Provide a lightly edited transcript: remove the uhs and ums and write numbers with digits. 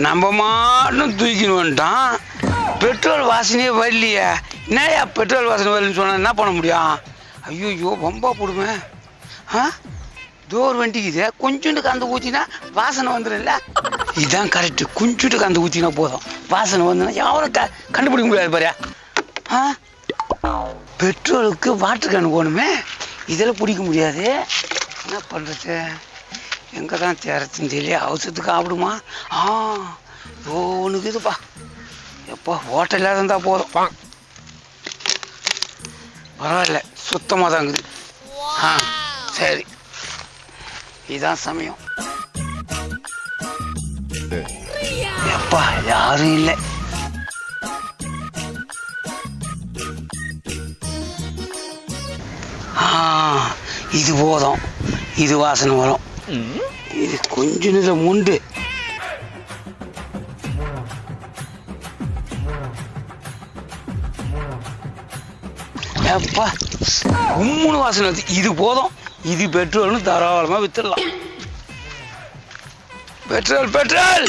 நம்ம மாட்டும் தூக்கின்னு வந்துட்டான். பெட்ரோல் வாசனையே வரலையே. என்னையா பெட்ரோல் வாசனை வரலன்னு சொன்னால் என்ன பண்ண முடியும்? ஐயோ ரொம்ப போடுமே. டோர் வண்டிக்குது, கொஞ்சோண்டு கந்து ஊற்றினா வாசனை வந்துடும்ல. இதுதான் கரெக்டு. கொஞ்சோண்டு கந்து ஊற்றினா போதும், வாசனை வந்துன்னா யாரும் கண்டுபிடிக்க முடியாது பாரு. பெட்ரோலுக்கு வாட்டர் கேன் போகணுமே, இதெல்லாம் பிடிக்க முடியாது. என்ன பண்ணுறது? எங்கே தான் தேரத்துன்னு தெரியல. அவசரத்துக்கு ஆப்பிடுமா? ஒன்றுக்கு இதுப்பா. எப்போ ஹோட்டலில் இருந்தால் போதும். பரவாயில்ல, சுத்தமாக தான் இருக்குது. சரி, இதுதான் சமயம். எப்பா யாரும் இல்லை. இது போதும், இது வாசனை வரும். இது கொஞ்சம் நேரம் முண்டு. எப்பா உம்முன்னு வாசனை வருது. இது போதும், இது பெட்ரோல்னு தாராளமாக வித்துடலாம். Petrol petrol